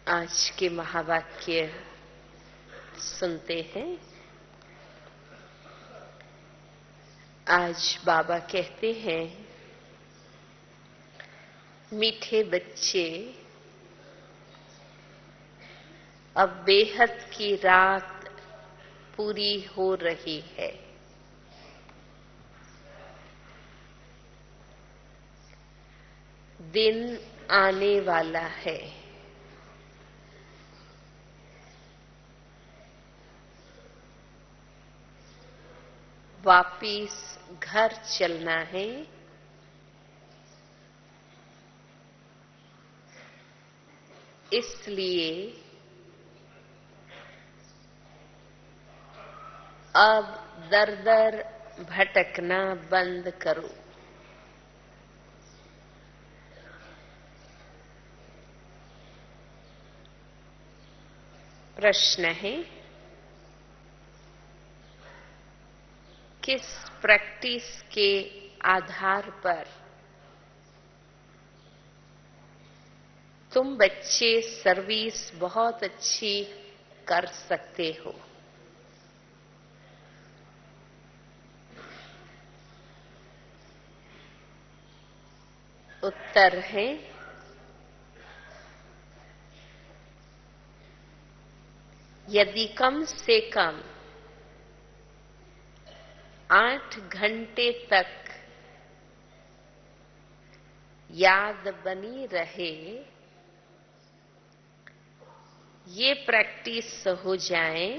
आज के महावाक्य सुनते हैं। आज बाबा कहते हैं, मीठे बच्चे, अब बेहद की रात पूरी हो रही है। दिन आने वाला है। वापिस घर चलना है। इसलिए अब दर दर भटकना बंद करो। प्रश्न है, किस प्रैक्टिस के आधार पर तुम बच्चे सर्विस बहुत अच्छी कर सकते हो? उत्तर है, यदि कम से कम 8 घंटे तक याद बनी रहे, ये प्रैक्टिस हो जाए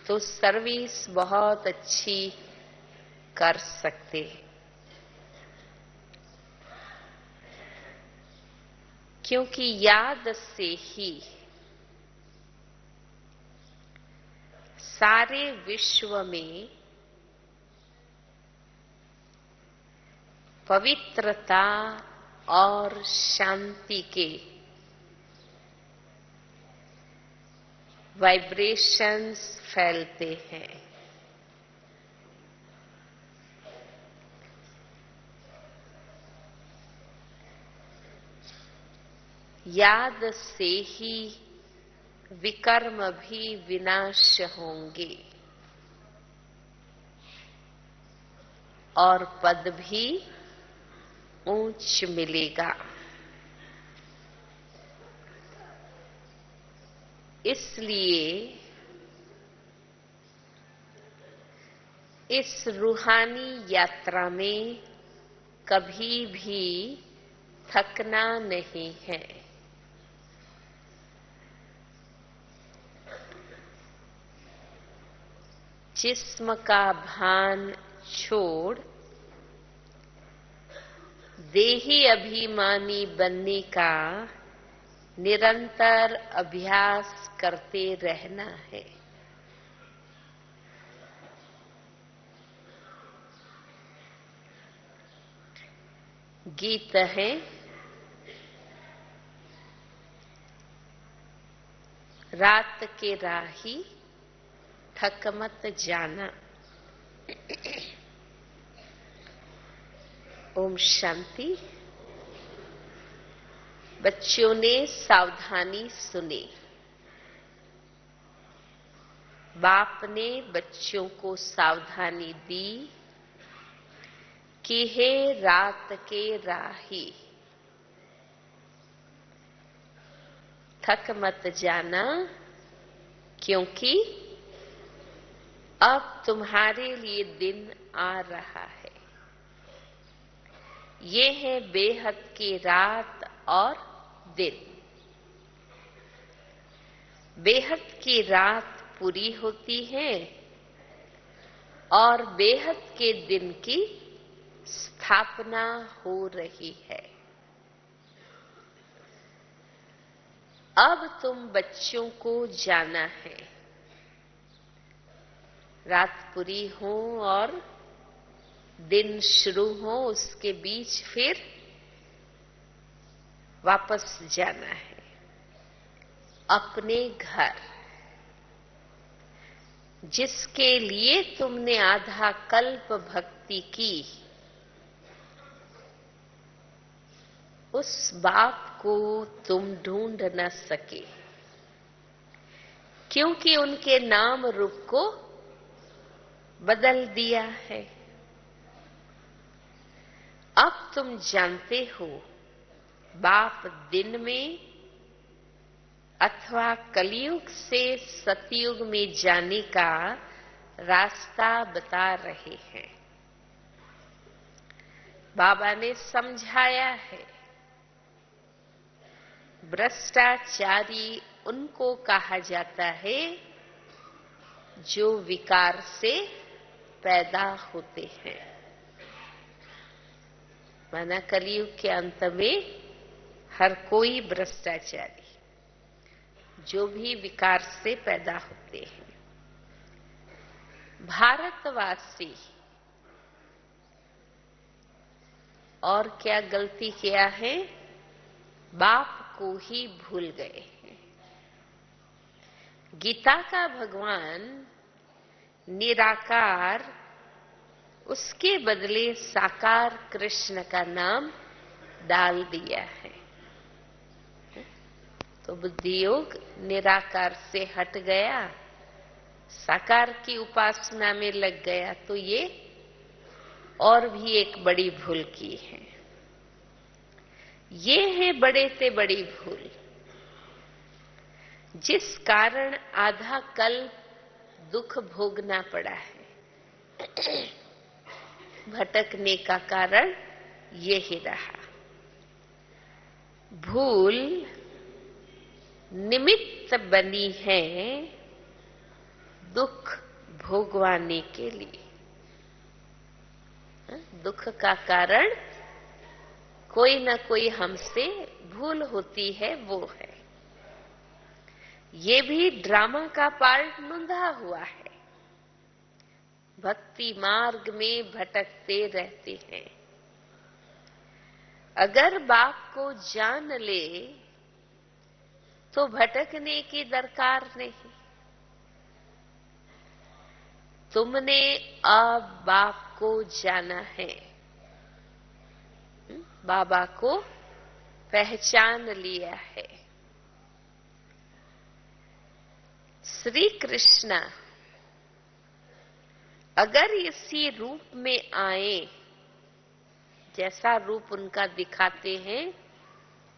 तो सर्विस बहुत अच्छी कर सकते हैं। क्योंकि याद से ही सारे विश्व में पवित्रता और शांति के वाइब्रेशंस फैलते हैं। याद से ही विकर्म भी विनाश होंगे और पद भी ऊंच मिलेगा। इसलिए इस रूहानी यात्रा में कभी भी थकना नहीं है। जिस्म का भान छोड़ देही अभिमानी बनने का निरंतर अभ्यास करते रहना है। गीत है, रात के राही थक मत जाना। ओम शांति। बच्चों ने सावधानी सुनी। बाप ने बच्चों को सावधानी दी कि हे रात के राही, थक मत जाना, क्योंकि अब तुम्हारे लिए दिन आ रहा है। ये है बेहद की रात और दिन। बेहद की रात पूरी होती है और बेहद के दिन की स्थापना हो रही है। अब तुम बच्चों को जाना है। रात पूरी हो और दिन शुरू हो, उसके बीच फिर वापस जाना है अपने घर, जिसके लिए तुमने आधा कल्प भक्ति की। उस बाप को तुम ढूंढ न सके, क्योंकि उनके नाम रूप को बदल दिया है। अब तुम जानते हो बाप दिन में अथवा कलयुग से सतयुग में जाने का रास्ता बता रहे हैं। बाबा ने समझाया है, भ्रष्टाचारी उनको कहा जाता है जो विकार से पैदा होते हैं। माना कलयुग के अंत में हर कोई भ्रष्टाचारी, जो भी विकार से पैदा होते हैं। भारतवासी और क्या गलती किया है? बाप को ही भूल गए हैं। गीता का भगवान निराकार, उसके बदले साकार कृष्ण का नाम डाल दिया है। तो बुद्धि योग निराकार से हट गया, साकार की उपासना में लग गया, तो ये और भी एक बड़ी भूल की है। ये है बड़े से बड़ी भूल, जिस कारण आधा कल्प दुख भोगना पड़ा है। भटकने का कारण यही रहा। भूल निमित्त बनी है दुख भोगवाने के लिए। दुख का कारण कोई ना कोई हमसे भूल होती है, वो है। ये भी ड्रामा का पार्ट नूंधा हुआ है। भक्ति मार्ग में भटकते रहते हैं। अगर बाप को जान ले तो भटकने की दरकार नहीं। तुमने अब बाप को जाना है, बाबा को पहचान लिया है। श्री कृष्ण अगर इसी रूप में आए, जैसा रूप उनका दिखाते हैं,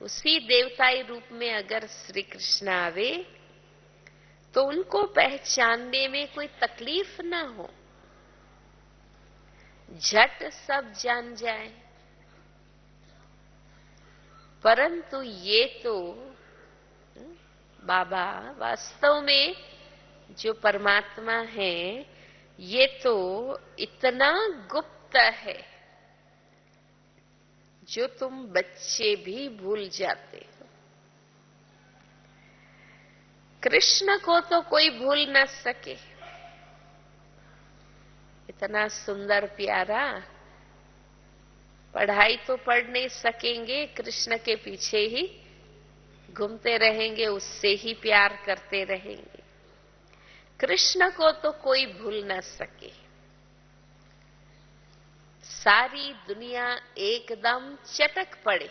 उसी देवताई रूप में अगर श्री कृष्ण आवे तो उनको पहचानने में कोई तकलीफ ना हो, झट सब जान जाए। परंतु ये तो बाबा वास्तव में जो परमात्मा है, ये तो इतना गुप्त है जो तुम बच्चे भी भूल जाते हो। कृष्ण को तो कोई भूल न सके। इतना सुंदर प्यारा, पढ़ाई तो पढ़ नहीं सकेंगे, कृष्ण के पीछे ही घूमते रहेंगे, उससे ही प्यार करते रहेंगे। कृष्ण को तो कोई भूल न सके। सारी दुनिया एकदम चटक पड़े,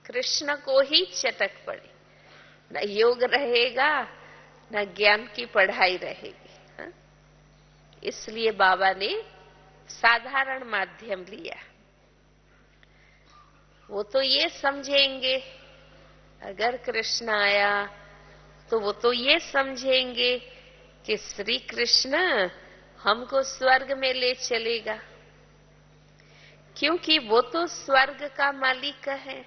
कृष्ण को ही चटक पड़े। न योग रहेगा, न ज्ञान की पढ़ाई रहेगी। इसलिए बाबा ने साधारण माध्यम लिया। वो तो ये समझेंगे, अगर कृष्ण आया तो वो तो ये समझेंगे कि श्री कृष्ण हमको स्वर्ग में ले चलेगा, क्योंकि वो तो स्वर्ग का मालिक है,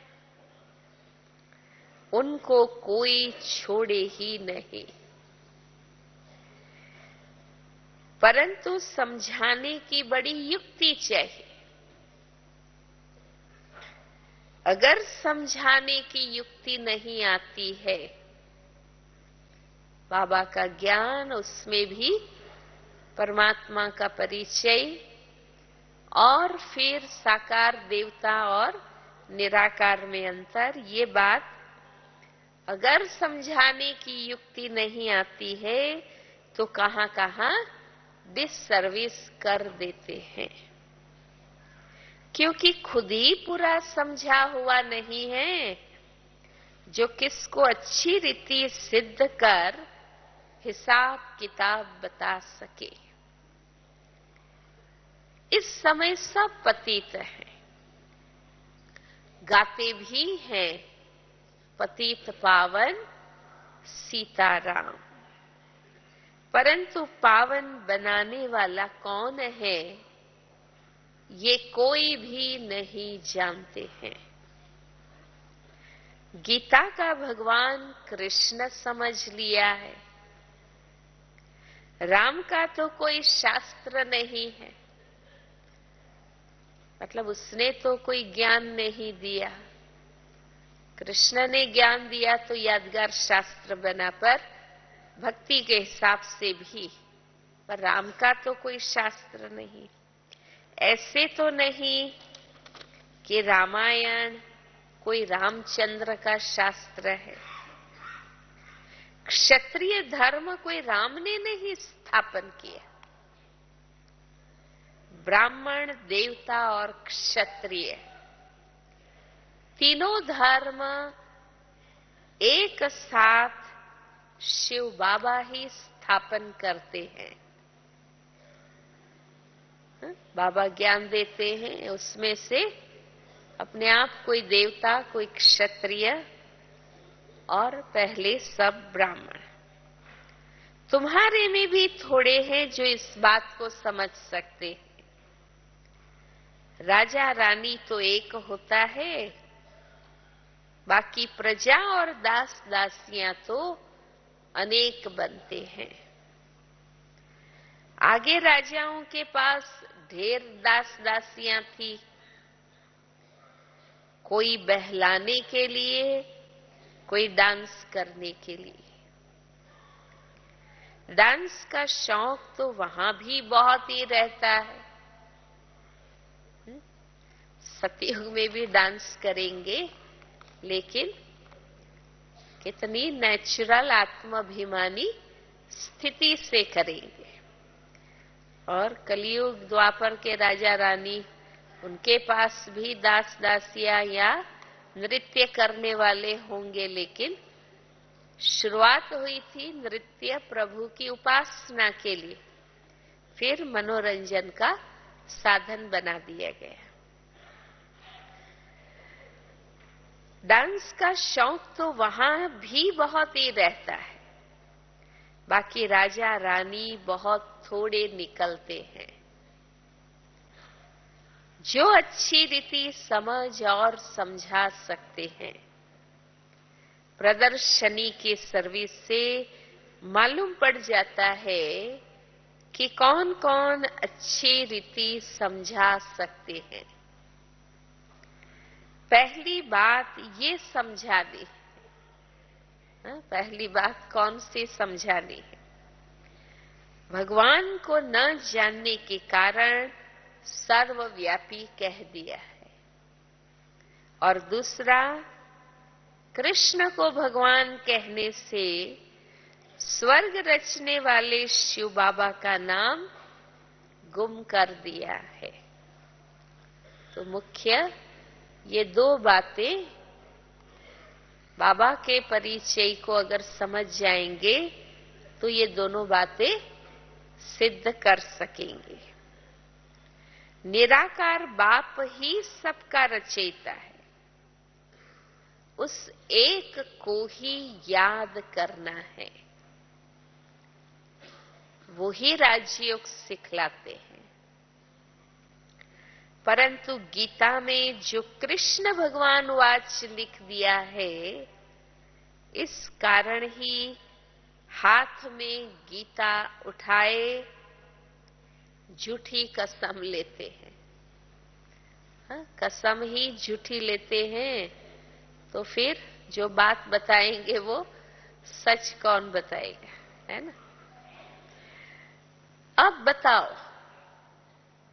उनको कोई छोड़े ही नहीं। परंतु समझाने की बड़ी युक्ति चाहिए। अगर समझाने की युक्ति नहीं आती है, बाबा का ज्ञान, उसमें भी परमात्मा का परिचय, और फिर साकार देवता और निराकार में अंतर, ये बात अगर समझाने की युक्ति नहीं आती है तो कहां कहां डिससर्विस कर देते हैं। क्योंकि खुद ही पूरा समझा हुआ नहीं है जो किसको अच्छी रीति सिद्ध कर हिसाब किताब बता सके। इस समय सब पतित हैं, गाते भी हैं पतित पावन सीताराम, परंतु पावन बनाने वाला कौन है ये कोई भी नहीं जानते हैं। गीता का भगवान कृष्ण समझ लिया है, राम का तो कोई शास्त्र नहीं है, मतलब उसने तो कोई ज्ञान नहीं दिया। कृष्ण ने ज्ञान दिया तो यादगार शास्त्र बना, पर भक्ति के हिसाब से भी, पर राम का तो कोई शास्त्र नहीं। ऐसे तो नहीं कि रामायण कोई रामचंद्र का शास्त्र है। क्षत्रिय धर्म कोई राम ने नहीं स्थापन किया। ब्राह्मण, देवता और क्षत्रिय तीनों धर्म एक साथ शिव बाबा ही स्थापन करते हैं। बाबा ज्ञान देते हैं, उसमें से अपने आप कोई देवता, कोई क्षत्रिय और पहले सब ब्राह्मण। तुम्हारे में भी थोड़े हैं जो इस बात को समझ सकते हैं। राजा रानी तो एक होता है, बाकी प्रजा और दास दासियां तो अनेक बनते हैं। आगे राजाओं के पास ढेर दास दासियां थी, कोई बहलाने के लिए, कोई डांस करने के लिए। डांस का शौक तो वहां भी बहुत ही रहता है। सतयुग में भी डांस करेंगे, लेकिन कितनी नेचुरल आत्माभिमानी स्थिति से करेंगे। और कलयुग द्वापर के राजा रानी, उनके पास भी दास दासियां या नृत्य करने वाले होंगे, लेकिन शुरुआत हुई थी नृत्य प्रभु की उपासना के लिए, फिर मनोरंजन का साधन बना दिया गया। डांस का शौक तो वहां भी बहुत ही रहता है, बाकी राजा रानी बहुत थोड़े निकलते हैं जो अच्छी रीति समझ और समझा सकते हैं। प्रदर्शनी की सर्विस से मालूम पड़ जाता है कि कौन कौन अच्छी रीति समझा सकते हैं। पहली बात ये समझा दी, पहली बात कौन सी समझानी है? भगवान को न जानने के कारण सर्वव्यापी कह दिया है। और दूसरा, कृष्ण को भगवान कहने से स्वर्ग रचने वाले शिव बाबा का नाम गुम कर दिया है। तो मुख्य ये दो बातें बाबा के परिचय को अगर समझ जाएंगे तो ये दोनों बातें सिद्ध कर सकेंगे। निराकार बाप ही सबका रचयिता है, उस एक को ही याद करना है, वो ही राजयोग सिखलाते हैं। परंतु गीता में जो कृष्ण भगवान वाच लिख दिया है, इस कारण ही हाथ में गीता उठाए झूठी कसम लेते हैं। कसम ही झूठी लेते हैं, तो फिर जो बात बताएंगे वो सच कौन बताएगा, है ना? अब बताओ,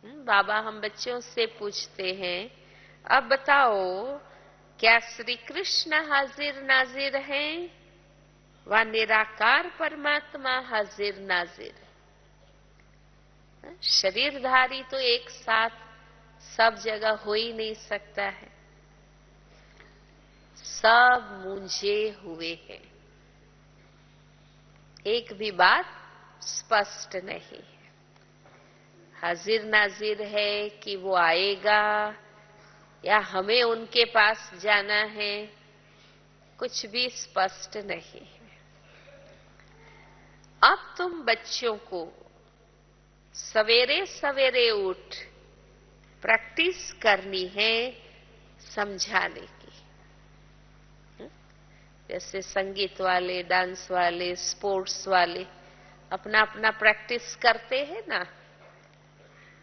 बाबा हम बच्चों से पूछते हैं, अब बताओ क्या श्री कृष्ण हाजिर नाजिर हैं व निराकार परमात्मा हाजिर नाजिर? शरीरधारी तो एक साथ सब जगह हो ही नहीं सकता है। सब मूंझे हुए हैं, एक भी बात स्पष्ट नहीं है। हाजिर नाजिर है कि वो आएगा या हमें उनके पास जाना है, कुछ भी स्पष्ट नहीं है। अब तुम बच्चों को सवेरे सवेरे उठ प्रैक्टिस करनी है समझाने की। जैसे संगीत वाले, डांस वाले, स्पोर्ट्स वाले अपना अपना प्रैक्टिस करते हैं ना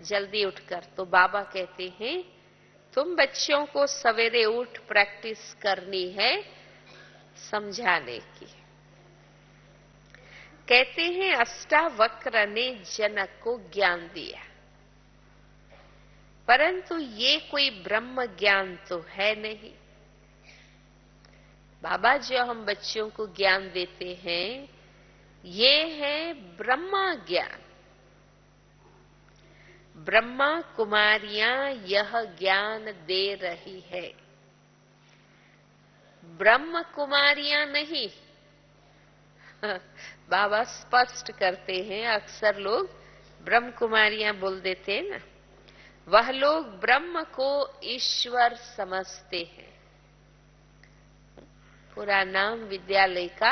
जल्दी उठकर, तो बाबा कहते हैं तुम बच्चों को सवेरे उठ प्रैक्टिस करनी है समझाने की। कहते हैं अष्टावक्र ने जनक को ज्ञान दिया, परंतु ये कोई ब्रह्म ज्ञान तो है नहीं। बाबा जो हम बच्चों को ज्ञान देते हैं ये है ब्रह्मा ज्ञान। ब्रह्मा कुमारियां यह ज्ञान दे रही है, ब्रह्म कुमारियां नहीं। बाबा स्पष्ट करते हैं, अक्सर लोग ब्रह्म कुमारियां बोल देते हैं ना, वह लोग ब्रह्म को ईश्वर समझते हैं। पूरा नाम विद्यालय का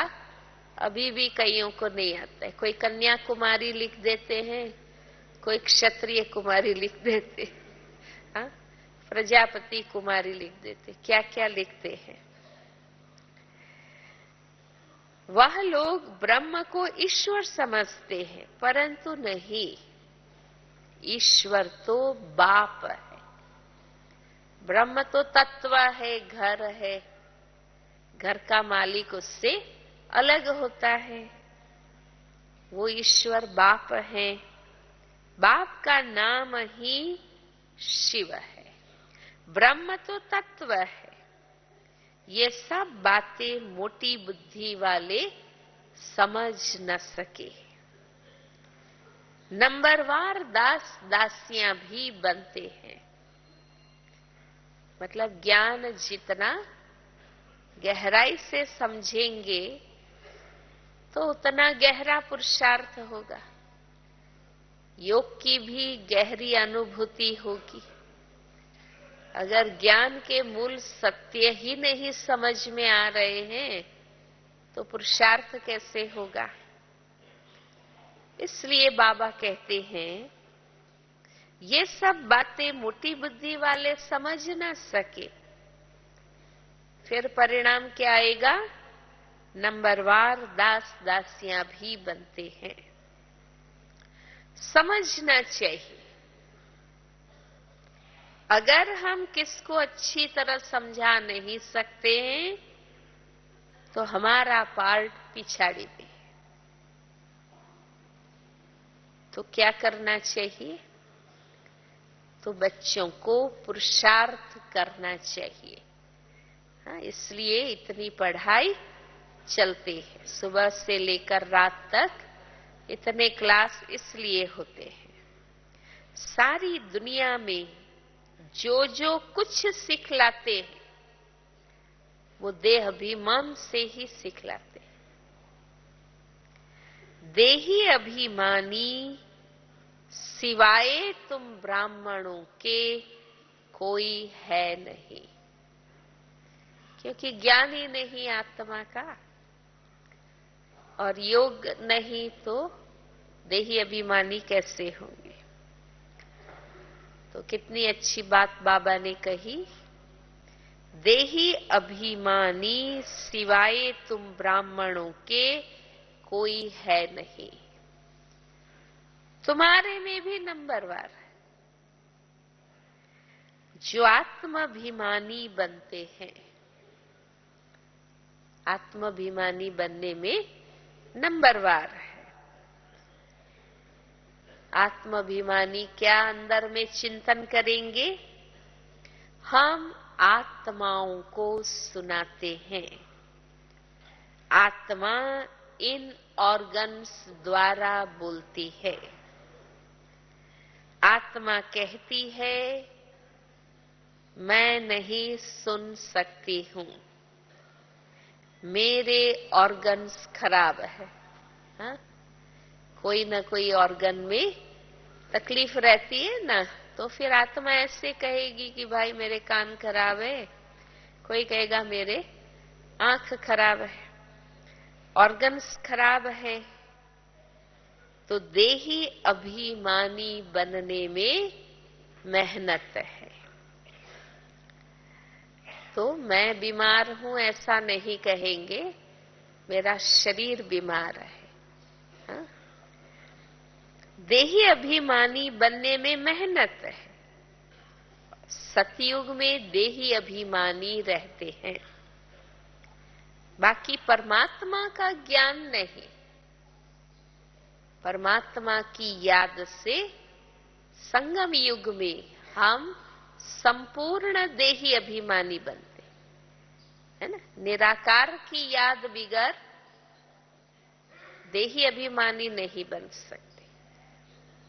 अभी भी कईयों को नहीं आता है। कोई कन्या कुमारी लिख देते हैं, कोई क्षत्रिय कुमारी लिख देते, हाँ? प्रजापति कुमारी लिख देते, क्या क्या लिखते हैं। वह लोग ब्रह्म को ईश्वर समझते हैं, परंतु नहीं, ईश्वर तो बाप है। ब्रह्म तो तत्व है, घर है, घर का मालिक उससे अलग होता है। वो ईश्वर बाप है। बाप का नाम ही शिव है। ब्रह्म तो तत्व है। ये सब बातें मोटी बुद्धि वाले समझ न सके। नंबरवार दास दासियां भी बनते हैं। मतलब ज्ञान जितना गहराई से समझेंगे तो उतना गहरा पुरुषार्थ होगा, योग की भी गहरी अनुभूति होगी। अगर ज्ञान के मूल सत्य ही नहीं समझ में आ रहे हैं तो पुरुषार्थ कैसे होगा। इसलिए बाबा कहते हैं ये सब बातें मोटी बुद्धि वाले समझ ना सके, फिर परिणाम क्या आएगा, नंबरवार दास दासियां भी बनते हैं। समझना चाहिए। अगर हम किसको अच्छी तरह समझा नहीं सकते हैं तो हमारा पार्ट पिछाड़ी में। तो क्या करना चाहिए, तो बच्चों को पुरुषार्थ करना चाहिए। हाँ, इसलिए इतनी पढ़ाई चलती है, सुबह से लेकर रात तक इतने क्लास इसलिए होते हैं। सारी दुनिया में जो जो कुछ सिखलाते हैं वो देह अभिमान से ही सिखलाते हैं। देही अभिमानी सिवाय तुम ब्राह्मणों के कोई है नहीं, क्योंकि ज्ञान ही नहीं आत्मा का और योग नहीं तो देही अभिमानी कैसे होंगे। तो कितनी अच्छी बात बाबा ने कही, देही अभिमानी सिवाय तुम ब्राह्मणों के कोई है नहीं। तुम्हारे में भी नंबरवार है। जो आत्माभिमानी बनते हैं, आत्माभिमानी बनने में नंबरवार है। आत्माभिमानी क्या अंदर में चिंतन करेंगे, हम आत्माओं को सुनाते हैं। आत्मा इन ऑर्गन्स द्वारा बोलती है। आत्मा कहती है, मैं नहीं सुन सकती हूं, मेरे ऑर्गन्स खराब है। हा? कोई ना कोई ऑर्गन में तकलीफ रहती है ना, तो फिर आत्मा ऐसे कहेगी कि भाई मेरे कान खराब है, कोई कहेगा मेरे आंख खराब है, ऑर्गन्स खराब है। तो देही अभिमानी बनने में मेहनत है। तो मैं बीमार हूं ऐसा नहीं कहेंगे, मेरा शरीर बीमार है। हा? देही अभिमानी बनने में मेहनत है। सतयुग में देही अभिमानी रहते हैं, बाकी परमात्मा का ज्ञान नहीं। परमात्मा की याद से संगम युग में हम संपूर्ण देही अभिमानी बनते है ना। निराकार की याद बिगर देही अभिमानी नहीं बन सकते।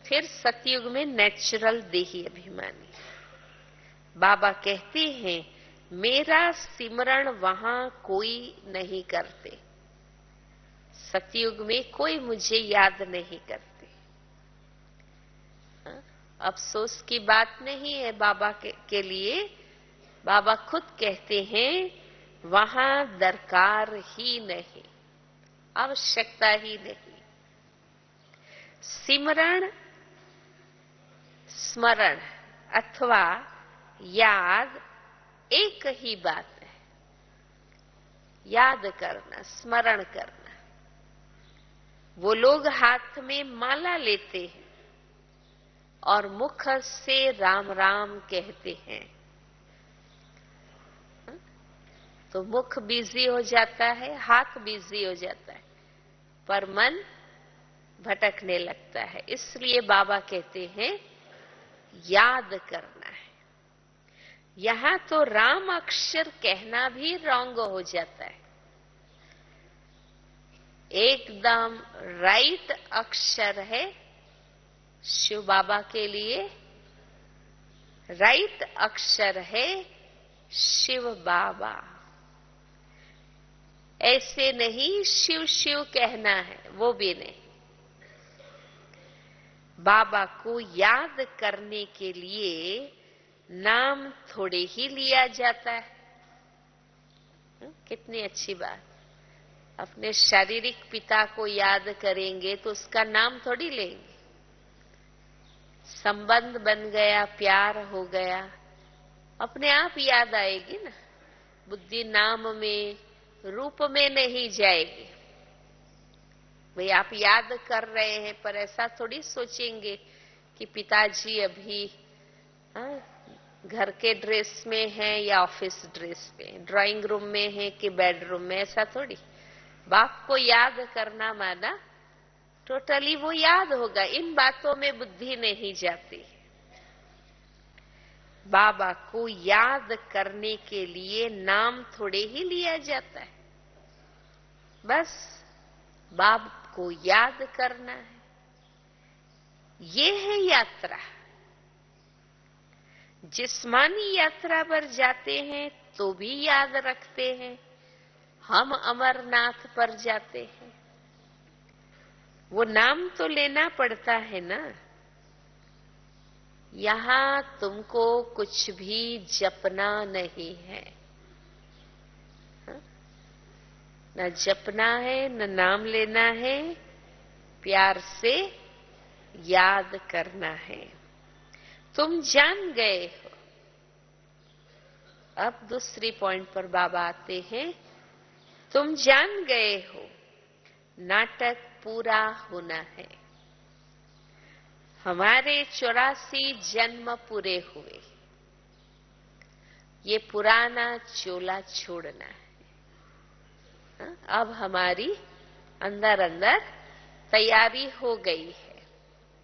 फिर सतयुग में नेचुरल देही अभिमानी। बाबा कहते हैं मेरा सिमरण वहां कोई नहीं करते, सतयुग में कोई मुझे याद नहीं करते। अफसोस की बात नहीं है बाबा के लिए। बाबा खुद कहते हैं वहां दरकार ही नहीं, आवश्यकता ही नहीं। सिमरण, स्मरण अथवा याद एक ही बात है। याद करना, स्मरण करना। वो लोग हाथ में माला लेते हैं और मुख से राम राम कहते हैं, तो मुख बिजी हो जाता है, हाथ बिजी हो जाता है, पर मन भटकने लगता है। इसलिए बाबा कहते हैं याद करना है। यहां तो राम अक्षर कहना भी रॉन्ग हो जाता है। एकदम राइट अक्षर है शिव बाबा के लिए, राइट अक्षर है शिव बाबा। ऐसे नहीं शिव शिव कहना है, वो भी नहीं। बाबा को याद करने के लिए नाम थोड़े ही लिया जाता है। कितनी अच्छी बात। अपने शारीरिक पिता को याद करेंगे तो उसका नाम थोड़ी लेंगे। संबंध बन गया, प्यार हो गया, अपने आप याद आएगी ना। बुद्धि नाम में, रूप में नहीं जाएगी। भाई आप याद कर रहे हैं, पर ऐसा थोड़ी सोचेंगे कि पिताजी अभी घर के ड्रेस में हैं या ऑफिस ड्रेस में, ड्राइंग रूम में हैं कि बेडरूम में, ऐसा थोड़ी। बाप को याद करना माना टोटली वो याद होगा। इन बातों में बुद्धि नहीं जाती। बाबा को याद करने के लिए नाम थोड़े ही लिया जाता है, बस बाप को याद करना है। ये है यात्रा। जिस्मानी यात्रा पर जाते हैं तो भी याद रखते हैं। हम अमरनाथ पर जाते हैं, वो नाम तो लेना पड़ता है ना। यहां तुमको कुछ भी जपना नहीं है, न जपना है न नाम लेना है, प्यार से याद करना है। तुम जान गए हो। अब दूसरी पॉइंट पर बाबा आते हैं। तुम जान गए हो, नाटक पूरा होना है। हमारे 84 जन्म पूरे हुए, ये पुराना चोला छोड़ना है। अब हमारी अंदर अंदर तैयारी हो गई है।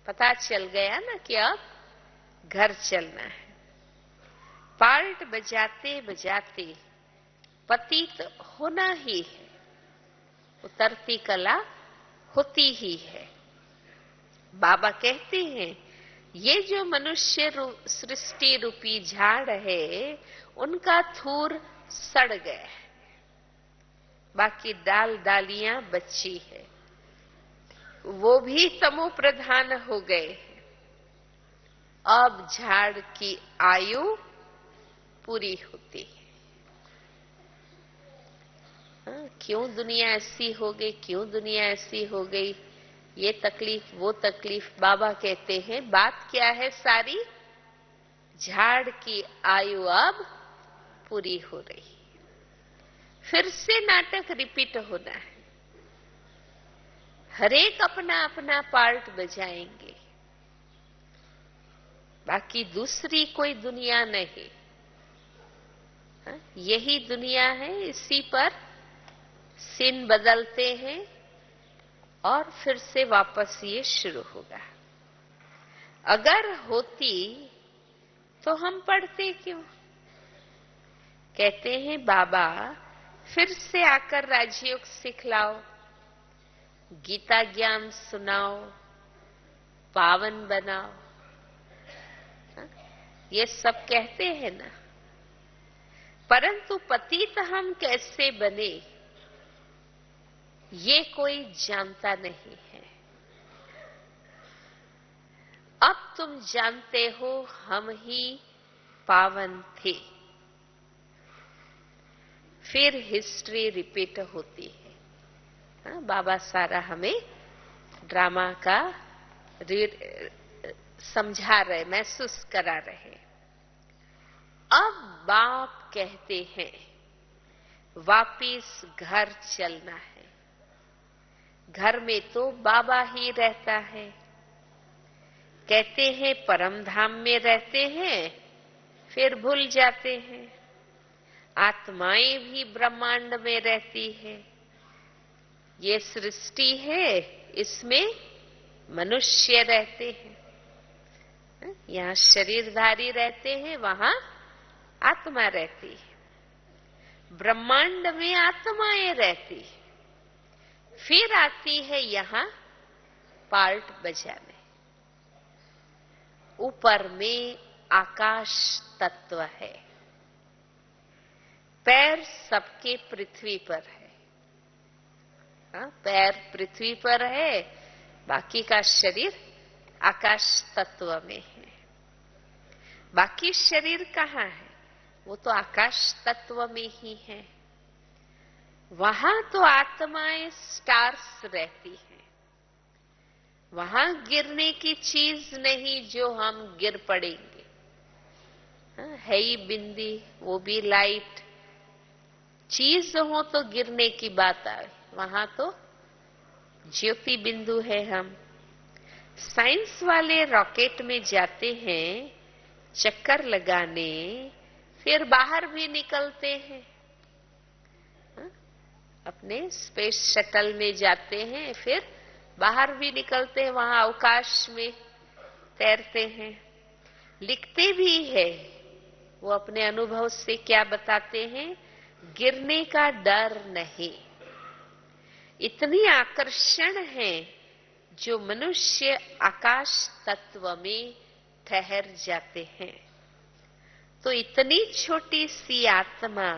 पता चल गया ना कि अब घर चलना है। पार्ट बजाते बजाते पतित होना ही है, उतरती कला होती ही है। बाबा कहते हैं ये जो मनुष्य सृष्टि रूपी झाड़ है, उनका थूर सड़ गया है, बाकी डाल डालियां बची है, वो भी तमो प्रधान हो गए हैं। अब झाड़ की आयु पूरी होती है। क्यों दुनिया ऐसी हो गई, क्यों दुनिया ऐसी हो गई, ये तकलीफ वो तकलीफ। बाबा कहते हैं बात क्या है सारी, झाड़ की आयु अब पूरी हो रही, फिर से नाटक रिपीट होना है। हरेक अपना अपना पार्ट बजाएंगे, बाकी दूसरी कोई दुनिया नहीं। यही दुनिया है, इसी पर सीन बदलते हैं और फिर से वापस ये शुरू होगा। अगर होती तो हम पढ़ते क्यों? कहते हैं बाबा फिर से आकर राजयोग सिखलाओ, गीता ज्ञान सुनाओ, पावन बनाओ, ये सब कहते हैं ना। परंतु पतित हम कैसे बने, ये कोई जानता नहीं है। अब तुम जानते हो हम ही पावन थे। फिर हिस्ट्री रिपीट होती है। बाबा सारा हमें ड्रामा का समझा रहे, महसूस करा रहे। अब बाप कहते हैं वापिस घर चलना है। घर में तो बाबा ही रहता है। कहते हैं परम धाम में रहते हैं, फिर भूल जाते हैं। आत्माएं भी ब्रह्मांड में रहती है। ये सृष्टि है, इसमें मनुष्य रहते हैं। यहाँ शरीरधारी रहते हैं, वहां आत्मा रहती है। ब्रह्मांड में आत्माएं रहती है, फिर आती है यहां पार्ट बजाने। ऊपर में आकाश तत्व है, पैर सबके पृथ्वी पर है। पैर पृथ्वी पर है, बाकी का शरीर आकाश तत्व में है। बाकी शरीर कहाँ है? वो तो आकाश तत्व में ही है। वहां तो आत्माएं स्टार्स रहती हैं। वहां गिरने की चीज नहीं जो हम गिर पड़ेंगे। है ही बिंदी, वो भी लाइट चीज हो तो गिरने की बात आए। वहां तो ज्योति बिंदु है। हम साइंस वाले रॉकेट में जाते हैं चक्कर लगाने, फिर बाहर भी निकलते हैं। अपने स्पेस शटल में जाते हैं, फिर बाहर भी निकलते हैं, वहां अवकाश में तैरते हैं। लिखते भी है, वो अपने अनुभव से क्या बताते हैं, गिरने का डर नहीं। इतनी आकर्षण है जो मनुष्य आकाश तत्व में ठहर जाते हैं। तो इतनी छोटी सी आत्मा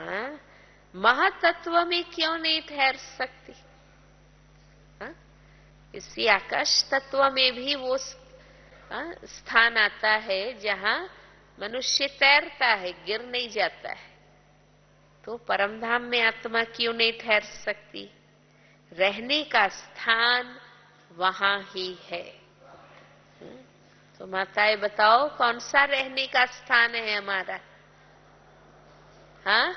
महातत्व में क्यों नहीं ठहर सकती? इसी आकाश तत्व में भी वो स्थान आता है जहां मनुष्य तैरता है, गिर नहीं जाता है। तो परमधाम में आत्मा क्यों नहीं ठहर सकती? रहने का स्थान वहां ही है। तो माताएं बताओ कौन सा रहने का स्थान है हमारा? हाँ,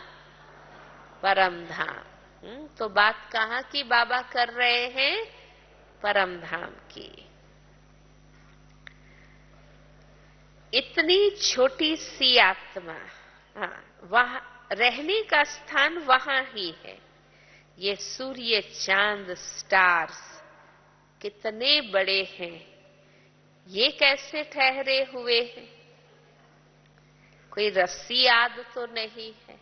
परमधाम। तो बात कहाँ की बाबा कर रहे हैं? परमधाम की। इतनी छोटी सी आत्मा, वहां रहने का स्थान वहां ही है। ये सूर्य, चांद, स्टार्स कितने बड़े हैं, ये कैसे ठहरे हुए हैं? कोई रस्सी आद तो नहीं है।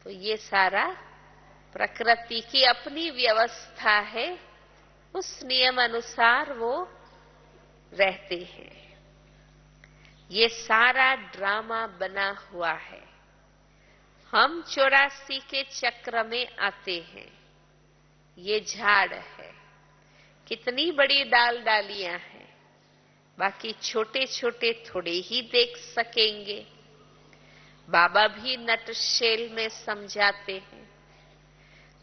तो ये सारा प्रकृति की अपनी व्यवस्था है। उस नियम अनुसार वो रहते हैं। ये सारा ड्रामा बना हुआ है। हम 84 के चक्र में आते हैं। ये झाड़ है, कितनी बड़ी डाल डालियां हैं, बाकी छोटे छोटे थोड़े ही देख सकेंगे। बाबा भी नटशेल में समझाते हैं।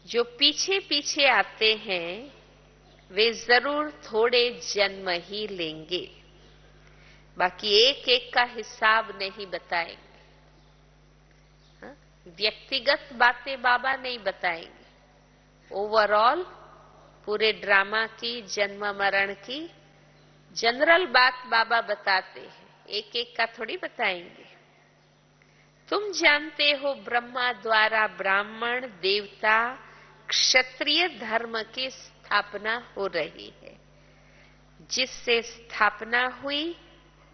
जो पीछे पीछे आते हैं वे जरूर थोड़े जन्म ही लेंगे, बाकी एक एक का हिसाब नहीं बताएंगे। व्यक्तिगत बातें बाबा नहीं बताएंगे, ओवरऑल पूरे ड्रामा की, जन्म मरण की जनरल बात बाबा बताते हैं, एक एक का थोड़ी बताएंगे। तुम जानते हो ब्रह्मा द्वारा ब्राह्मण, देवता, क्षत्रिय धर्म की स्थापना हो रही है। जिससे स्थापना हुई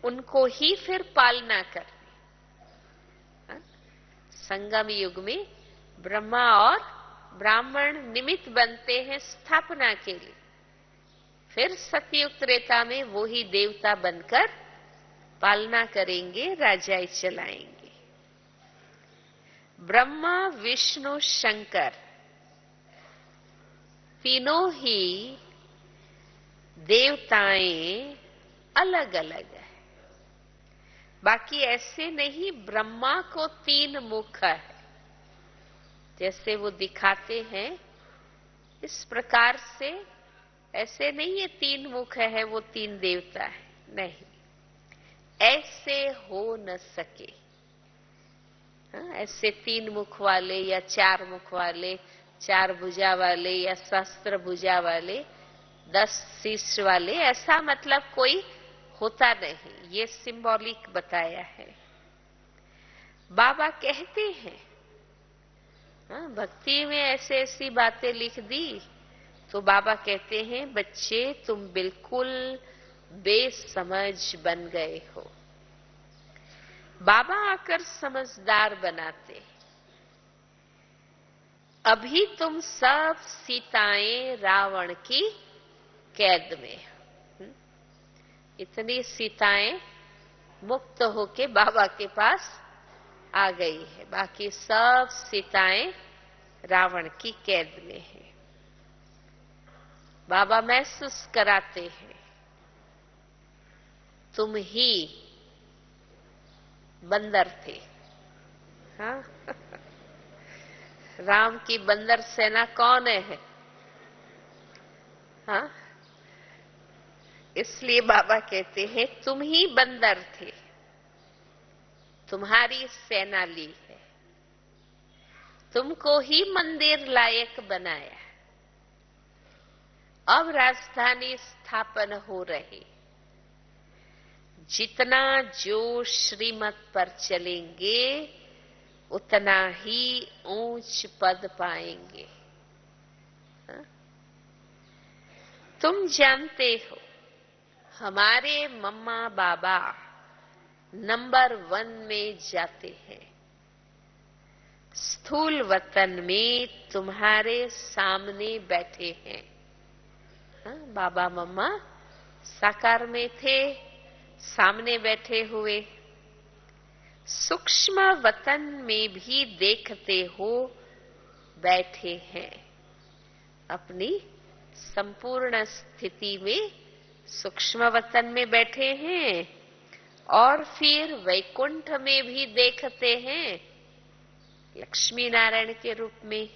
उनको ही फिर पालना करनी। संगम युग में ब्रह्मा और ब्राह्मण निमित्त बनते हैं स्थापना के लिए, फिर सतयुग त्रेता में वो ही देवता बनकर पालना करेंगे, राजाई चलाएंगे। ब्रह्मा, विष्णु, शंकर तीनों ही देवताएं अलग अलग है। बाकी ऐसे नहीं ब्रह्मा को 3 मुख है, जैसे वो दिखाते हैं इस प्रकार से ऐसे नहीं है 3 मुख है वो 3 देवता है, नहीं, ऐसे हो न सके। ऐसे 3 मुख वाले या 4 मुख वाले, 4 भुजा वाले या सहस्त्र भुजा वाले, 10 शीर्ष वाले, ऐसा मतलब कोई होता नहीं। ये सिंबॉलिक बताया है। बाबा कहते हैं, भक्ति में ऐसे ऐसी बातें लिख दी तो बाबा कहते हैं बच्चे तुम बिल्कुल बेसमझ बन गए हो। बाबा आकर समझदार बनाते। अभी तुम सब सीताएं रावण की कैद में। इतनी सीताएं मुक्त होके बाबा के पास आ गई है, बाकी सब सीताएं रावण की कैद में है। बाबा महसूस कराते हैं तुम ही बंदर थे। हाँ? राम की बंदर सेना कौन है? हाँ? इसलिए बाबा कहते हैं तुम ही बंदर थे, तुम्हारी सेना ली है, तुमको ही मंदिर लायक बनाया। अब राजधानी स्थापन हो रही। जितना जो श्रीमत पर चलेंगे उतना ही ऊंच पद पाएंगे। तुम जानते हो हमारे मम्मा बाबा नंबर 1 में जाते हैं। स्थूल वतन में तुम्हारे सामने बैठे हैं। बाबा मम्मा साकार में थे, सामने बैठे हुए। सूक्ष्म वतन में भी देखते हो बैठे हैं। अपनी संपूर्ण स्थिति में सूक्ष्म वतन में बैठे हैं और फिर वैकुंठ में भी देखते हैं लक्ष्मी नारायण के रूप में।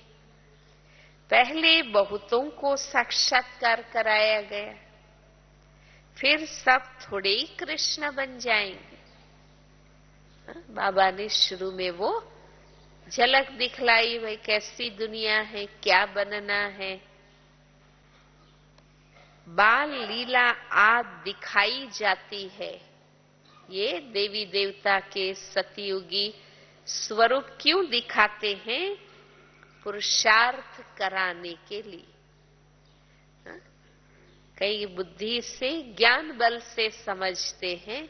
पहले बहुतों को साक्षात्कार कराया गया, फिर सब थोड़े ही कृष्ण बन जाएंगे। बाबा ने शुरू में वो झलक दिखलाई, भाई कैसी दुनिया है, क्या बनना है। बाल लीला आज दिखाई जाती है। ये देवी देवता के सतयुगी स्वरूप क्यों दिखाते हैं? पुरुषार्थ कराने के लिए। कई बुद्धि से, ज्ञान बल से समझते हैं,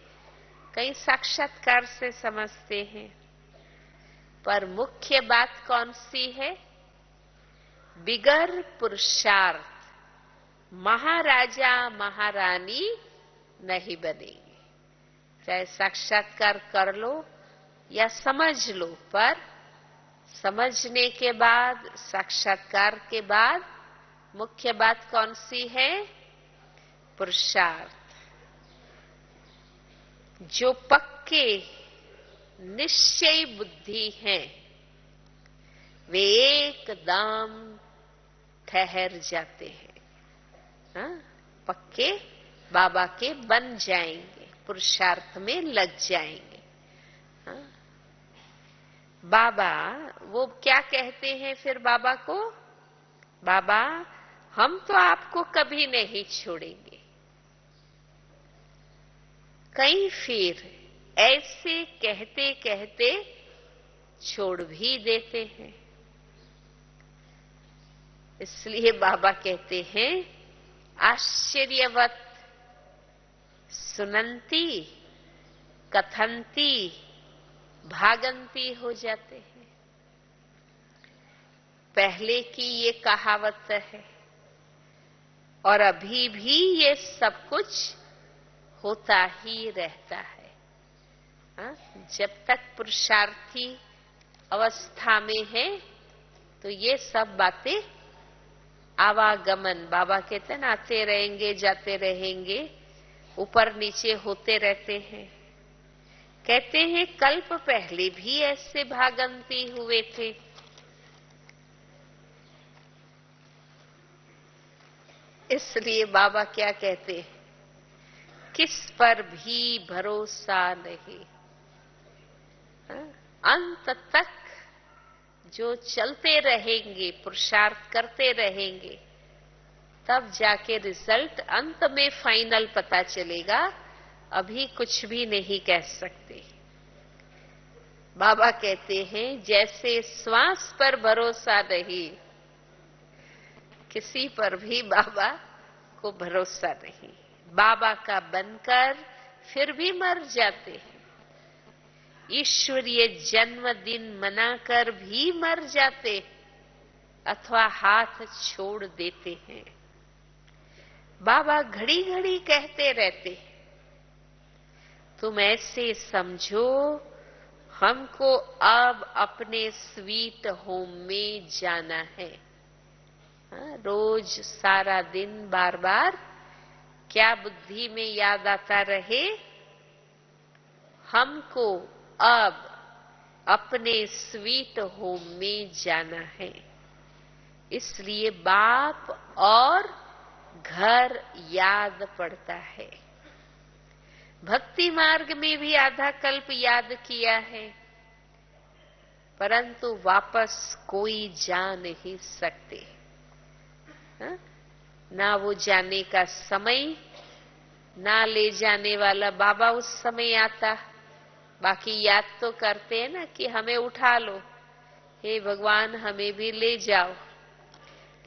कई साक्षात्कार से समझते हैं, पर मुख्य बात कौन सी है? बिगर पुरुषार्थ महाराजा महारानी नहीं बनेंगे। चाहे साक्षात्कार कर लो या समझ लो, पर समझने के बाद, साक्षात्कार के बाद मुख्य बात कौन सी है? पुरुषार्थ। जो पक्के निश्चय बुद्धि हैं वे एकदम ठहर जाते हैं। हाँ? पक्के बाबा के बन जाएंगे, पुरुषार्थ में लग जाएंगे। हाँ? बाबा वो क्या कहते हैं फिर बाबा को? बाबा हम तो आपको कभी नहीं छोड़ेंगे। कई फिर ऐसे कहते कहते छोड़ भी देते हैं। इसलिए बाबा कहते हैं आश्चर्यवत सुनंती कथंती भागंती हो जाते हैं। पहले की ये कहावत है और अभी भी ये सब कुछ होता ही रहता है। हाँ? जब तक पुरुषार्थी अवस्था में है तो ये सब बातें आवागमन, बाबा कहते हैं ना, आते रहेंगे जाते रहेंगे, ऊपर नीचे होते रहते हैं। कहते हैं कल्प पहले भी ऐसे भागंती हुए थे। इसलिए बाबा क्या कहते हैं? किस पर भी भरोसा नहीं। अंत तक जो चलते रहेंगे, पुरुषार्थ करते रहेंगे, तब जाके रिजल्ट अंत में फाइनल पता चलेगा। अभी कुछ भी नहीं कह सकते। बाबा कहते हैं जैसे श्वास पर भरोसा नहीं, किसी पर भी बाबा को भरोसा नहीं। बाबा का बनकर फिर भी मर जाते हैं। ईश्वरीय जन्मदिन मनाकर भी मर जाते अथवा हाथ छोड़ देते हैं। बाबा घड़ी घड़ी कहते रहते हैं तुम ऐसे समझो हमको अब अपने स्वीट होम में जाना है। रोज सारा दिन बार बार क्या बुद्धि में याद आता रहे? हमको अब अपने स्वीट होम में जाना है। इसलिए बाप और घर याद पड़ता है। भक्ति मार्ग में भी आधा कल्प याद किया है, परंतु वापस कोई जा नहीं सकते। ना वो जाने का समय, ना ले जाने वाला बाबा उस समय आता। बाकी याद तो करते हैं ना कि हमें उठा लो, हे भगवान हमें भी ले जाओ,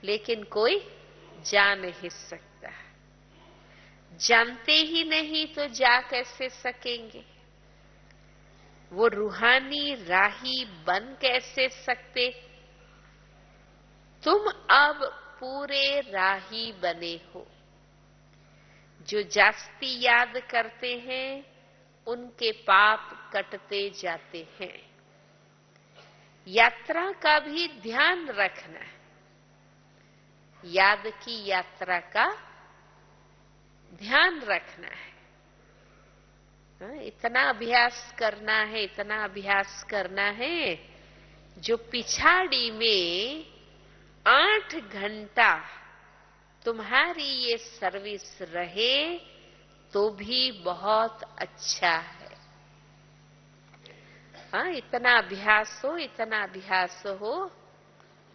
लेकिन कोई जा नहीं सकता। जानते ही नहीं तो जा कैसे सकेंगे? वो रूहानी राही बन कैसे सकते? तुम अब पूरे राही बने हो। जो जास्ती याद करते हैं उनके पाप कटते जाते हैं। यात्रा का भी ध्यान रखना है। याद की यात्रा का ध्यान रखना है। इतना अभ्यास करना है, इतना अभ्यास करना है, जो पिछाड़ी में 8 घंटा तुम्हारी ये सर्विस रहे तो भी बहुत अच्छा है। इतना अभ्यास हो, इतना अभ्यास हो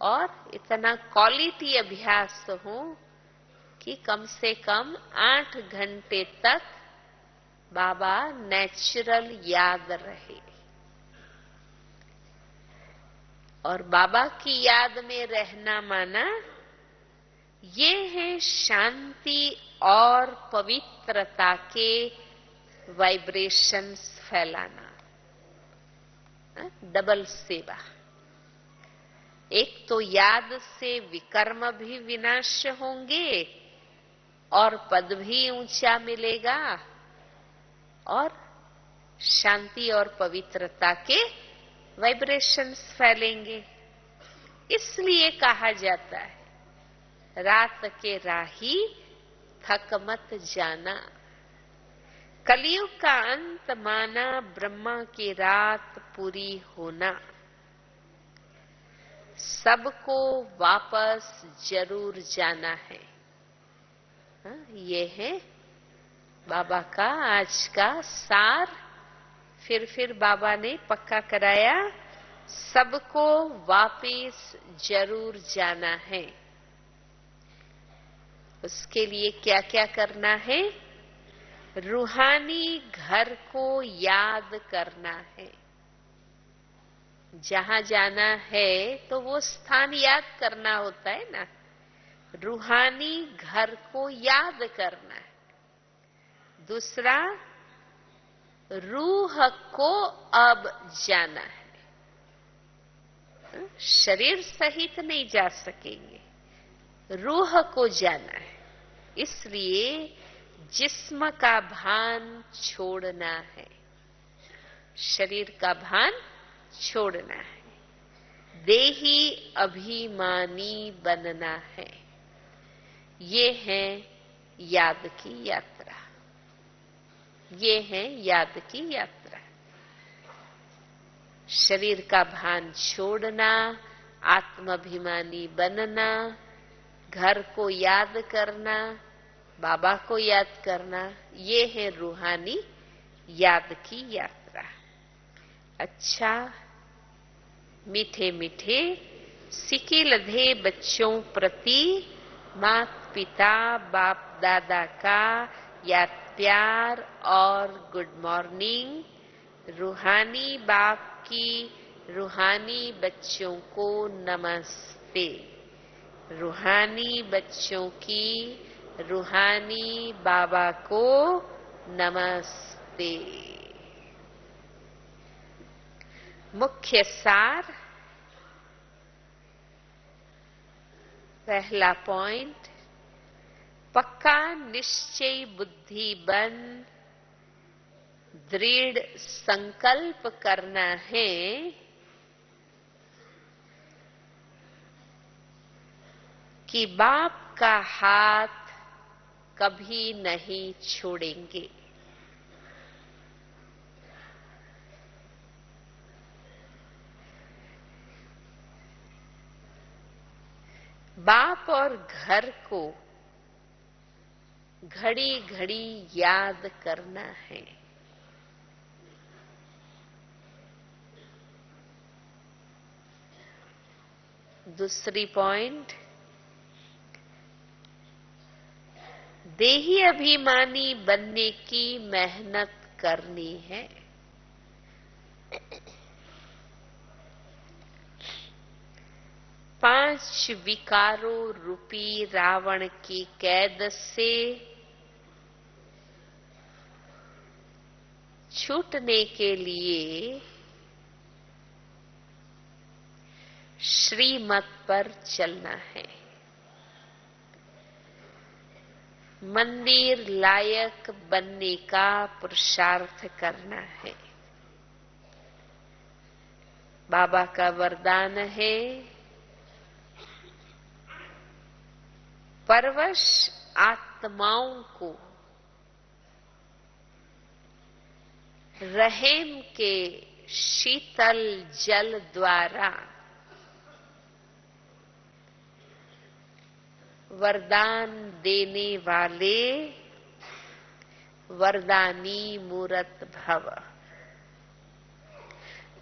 और इतना क्वालिटी अभ्यास हो कि कम से कम 8 घंटे तक बाबा नेचुरल याद रहे। और बाबा की याद में रहना माना ये है शांति और पवित्रता के वाइब्रेशंस फैलाना। डबल सेवा। एक तो याद से विकर्म भी विनाश होंगे और पद भी ऊंचा मिलेगा और शांति और पवित्रता के वाइब्रेशंस फैलेंगे। इसलिए कहा जाता है रात के राही थक मत जाना। कलयुग का अंत माना ब्रह्मा की रात पूरी होना। सबको वापस जरूर जाना है। ये है बाबा का आज का सार। फिर बाबा ने पक्का कराया, सबको वापस जरूर जाना है। उसके लिए क्या क्या करना है? रूहानी घर को याद करना है। जहां जाना है तो वो स्थान याद करना होता है ना। रूहानी घर को याद करना है। दूसरा, रूह को अब जाना है। शरीर सहित नहीं जा सकेंगे, रूह को जाना है। इसलिए जिस्म का भान छोड़ना है, शरीर का भान छोड़ना है। देही अभिमानी बनना है। ये है याद की यात्रा। ये है याद की यात्रा। शरीर का भान छोड़ना, आत्माभिमानी बनना, घर को याद करना, बाबा को याद करना, ये है रूहानी याद की यात्रा। अच्छा, मीठे मीठे सिके लधे बच्चों प्रति माता पिता बाप दादा का याद प्यार और गुड मॉर्निंग। रूहानी बाप की रूहानी बच्चों को नमस्ते। रूहानी बच्चों की रूहानी बाबा को नमस्ते। मुख्य सार, पहला पॉइंट, पक्का निश्चय बुद्धि बन दृढ़ संकल्प करना है कि बाप का हाथ कभी नहीं छोड़ेंगे। बाप और घर को घड़ी घड़ी याद करना है। दूसरी पॉइंट, देही अभिमानी बनने की मेहनत करनी है। पांच विकारों रूपी रावण की कैद से छूटने के लिए श्रीमत पर चलना है। मंदिर लायक बनने का पुरुषार्थ करना है। बाबा का वरदान है, परवश आत्माओं को रहम के शीतल जल द्वारा वरदान देने वाले वरदानी मूरत भव।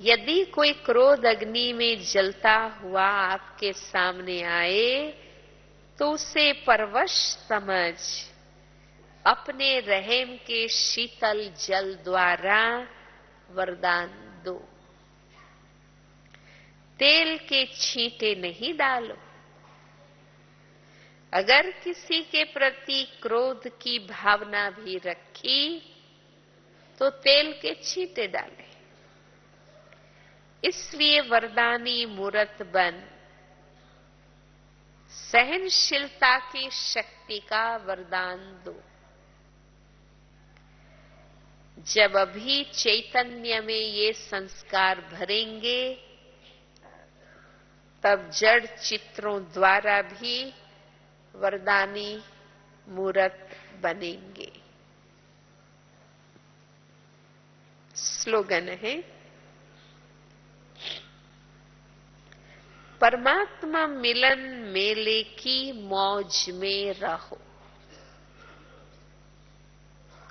यदि कोई क्रोध अग्नि में जलता हुआ आपके सामने आए तो उसे परवश समझ अपने रहम के शीतल जल द्वारा वरदान दो। तेल के छींटे नहीं डालो। अगर किसी के प्रति क्रोध की भावना भी रखी तो तेल के छींटे डाले। इसलिए वरदानी मूरत बन सहनशीलता की शक्ति का वरदान दो। जब अभी चैतन्य में ये संस्कार भरेंगे, तब जड़ चित्रों द्वारा भी वरदानी मूर्त बनेंगे। स्लोगन है, परमात्मा मिलन मेले की मौज में रहो।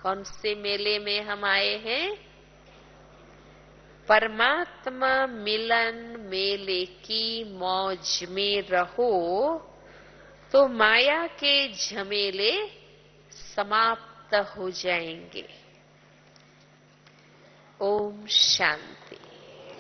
कौन से मेले में हम आए हैं? परमात्मा मिलन मेले की मौज में रहो, तो माया के झमेले समाप्त हो जाएंगे। ओम शांति।